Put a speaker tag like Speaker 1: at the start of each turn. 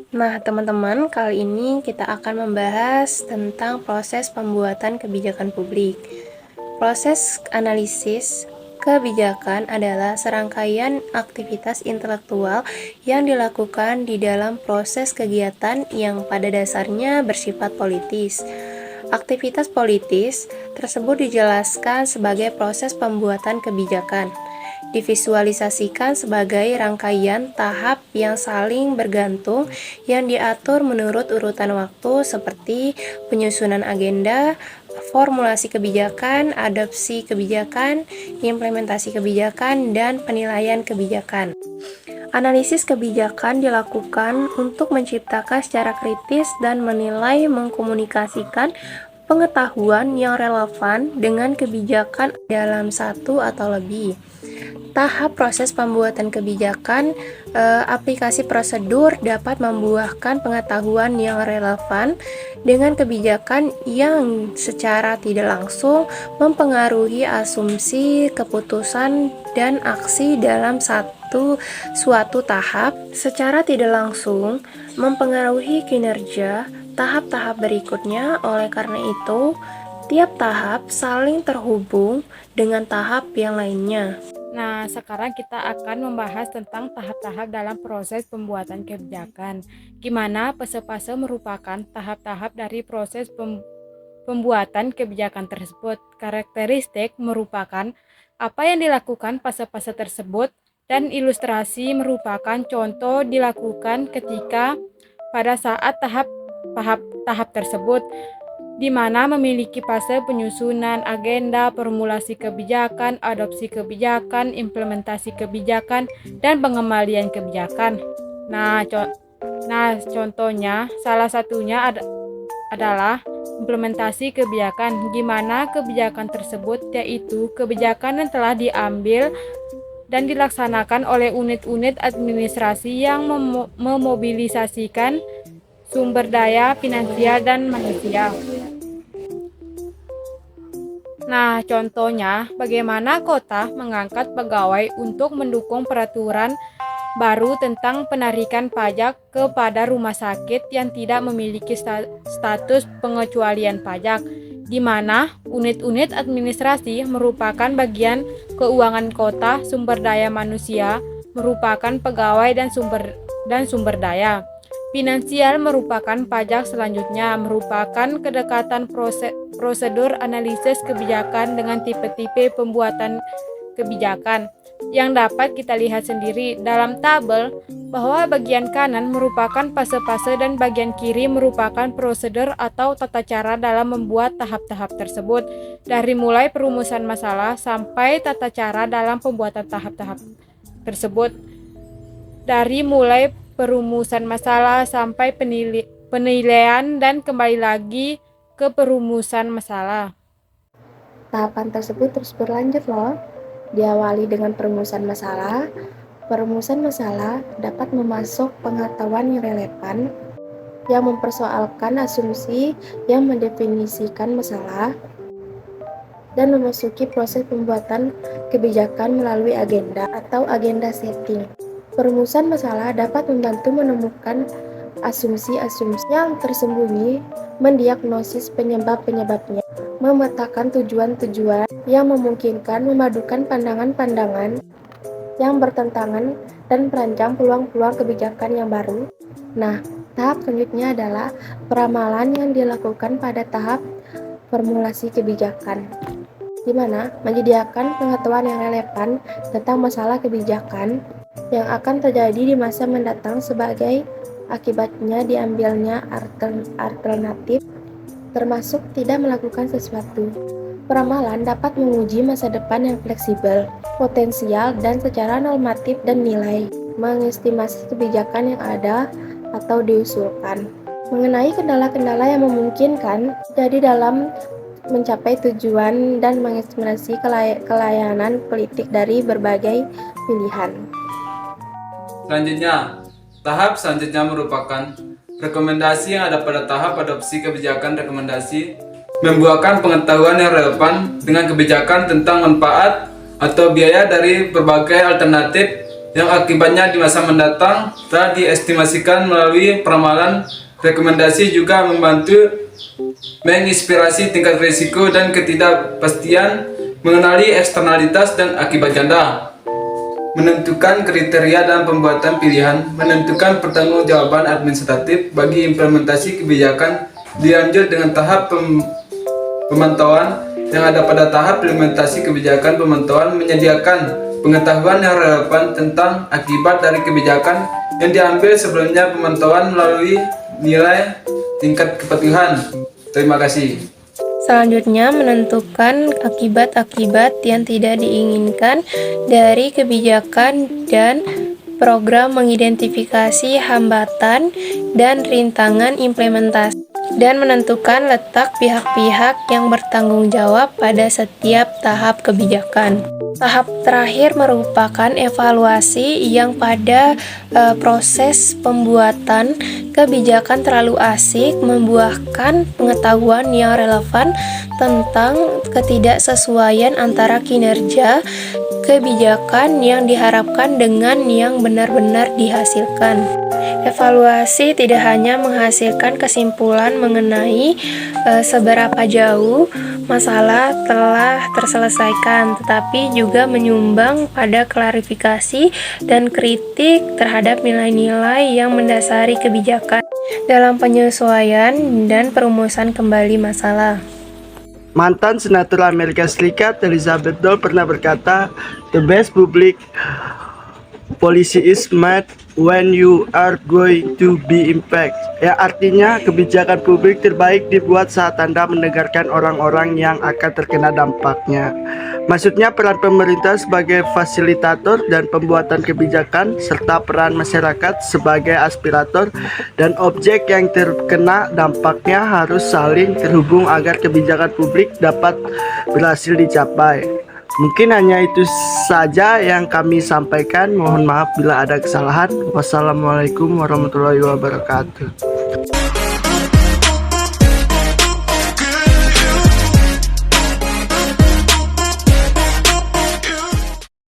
Speaker 1: Nah, teman-teman, kali ini kita akan membahas tentang proses pembuatan kebijakan publik. Proses analisis kebijakan adalah serangkaian aktivitas intelektual yang dilakukan di dalam proses kegiatan yang pada dasarnya bersifat politis. Aktivitas politis tersebut dijelaskan sebagai proses pembuatan kebijakan. Divisualisasikan sebagai rangkaian tahap yang saling bergantung yang diatur menurut urutan waktu seperti penyusunan agenda, formulasi kebijakan, adopsi kebijakan, implementasi kebijakan, dan penilaian kebijakan. Analisis kebijakan dilakukan untuk menciptakan secara kritis dan menilai mengkomunikasikan pengetahuan yang relevan dengan kebijakan dalam satu atau lebih tahap proses pembuatan kebijakan. Aplikasi prosedur dapat membuahkan pengetahuan yang relevan dengan kebijakan yang secara tidak langsung mempengaruhi asumsi, keputusan, dan aksi dalam suatu tahap. Secara tidak langsung mempengaruhi kinerja tahap-tahap berikutnya. Oleh karena itu, tiap tahap saling terhubung dengan tahap yang lainnya.
Speaker 2: Nah, sekarang kita akan membahas tentang tahap-tahap dalam proses pembuatan kebijakan. Gimana fase-fase merupakan tahap-tahap dari proses pembuatan kebijakan tersebut. Karakteristik merupakan apa yang dilakukan fase-fase tersebut, dan ilustrasi merupakan contoh dilakukan ketika pada saat tahap tersebut, di mana memiliki fase penyusunan agenda, formulasi kebijakan, adopsi kebijakan, implementasi kebijakan, dan pengembalian kebijakan. Nah, contohnya salah satunya adalah implementasi kebijakan, di mana kebijakan tersebut yaitu kebijakan yang telah diambil dan dilaksanakan oleh unit-unit administrasi yang memobilisasikan sumber daya finansial dan manusia. Nah, contohnya bagaimana kota mengangkat pegawai untuk mendukung peraturan baru tentang penarikan pajak kepada rumah sakit yang tidak memiliki status pengecualian pajak, di mana unit-unit administrasi merupakan bagian keuangan kota, sumber daya manusia merupakan pegawai dan sumber daya. Finansial merupakan pajak. Selanjutnya merupakan kedekatan prosedur analisis kebijakan dengan tipe-tipe pembuatan kebijakan yang dapat kita lihat sendiri dalam tabel, bahwa bagian kanan merupakan fase-fase dan bagian kiri merupakan prosedur atau tata cara dalam membuat tahap-tahap tersebut, dari mulai perumusan masalah sampai tata cara dalam pembuatan tahap-tahap tersebut, dari mulai perumusan masalah sampai penilaian dan kembali lagi ke perumusan masalah.
Speaker 1: Tahapan tersebut terus berlanjut loh. Diawali dengan perumusan masalah. Perumusan masalah dapat memasuk pengetahuan yang relevan, yang mempersoalkan asumsi, yang mendefinisikan masalah, dan memasuki proses pembuatan kebijakan melalui agenda atau agenda setting. Perumusan masalah dapat membantu menemukan asumsi-asumsi yang tersembunyi, mendiagnosis penyebab-penyebabnya, memetakan tujuan-tujuan yang memungkinkan, memadukan pandangan-pandangan yang bertentangan, dan merancang peluang-peluang kebijakan yang baru. Nah, tahap selanjutnya adalah peramalan yang dilakukan pada tahap formulasi kebijakan, di mana menyediakan pengetahuan yang relevan tentang masalah kebijakan yang akan terjadi di masa mendatang sebagai akibatnya diambilnya alternatif, termasuk tidak melakukan sesuatu. Peramalan dapat menguji masa depan yang fleksibel, potensial, dan secara normatif dan nilai, mengestimasi kebijakan yang ada atau diusulkan, mengenai kendala-kendala yang memungkinkan jadi dalam mencapai tujuan, dan mengestimasi kelayanan politik dari berbagai pilihan.
Speaker 3: Selanjutnya, tahap selanjutnya merupakan rekomendasi yang ada pada tahap adopsi kebijakan. Rekomendasi membuahkan pengetahuan yang relevan dengan kebijakan tentang manfaat atau biaya dari berbagai alternatif yang akibatnya di masa mendatang telah diestimasikan melalui peramalan. Rekomendasi juga membantu menginspirasi tingkat risiko dan ketidakpastian, mengenali eksternalitas dan akibat janda, menentukan kriteria dan pembuatan pilihan, menentukan pertanggungjawaban administratif bagi implementasi kebijakan, dilanjut dengan tahap pemantauan yang ada pada tahap implementasi kebijakan. Pemantauan menyediakan pengetahuan yang relevan tentang akibat dari kebijakan yang diambil sebelumnya. Pemantauan melalui nilai tingkat kepatuhan. Terima kasih.
Speaker 1: Selanjutnya, menentukan akibat-akibat yang tidak diinginkan dari kebijakan dan program, mengidentifikasi hambatan dan rintangan implementasi, dan menentukan letak pihak-pihak yang bertanggung jawab pada setiap tahap kebijakan. Tahap terakhir merupakan evaluasi yang pada proses pembuatan kebijakan terlalu asik membuahkan pengetahuan yang relevan tentang ketidaksesuaian antara kinerja kebijakan yang diharapkan dengan yang benar-benar dihasilkan. Evaluasi tidak hanya menghasilkan kesimpulan mengenai seberapa jauh masalah telah terselesaikan, tetapi juga menyumbang pada klarifikasi dan kritik terhadap nilai-nilai yang mendasari kebijakan dalam penyesuaian dan perumusan kembali masalah.
Speaker 4: Mantan Senator Amerika Serikat Elizabeth Dole pernah berkata, "The best public policy is made when you are going to be impact." Ya, artinya kebijakan publik terbaik dibuat saat Anda mendengarkan orang-orang yang akan terkena dampaknya. Maksudnya peran pemerintah sebagai fasilitator dan pembuatan kebijakan, serta peran masyarakat sebagai aspirator dan objek yang terkena dampaknya harus saling terhubung agar kebijakan publik dapat berhasil dicapai. Mungkin hanya itu saja yang kami sampaikan. Mohon maaf bila ada kesalahan. Wassalamualaikum warahmatullahi wabarakatuh.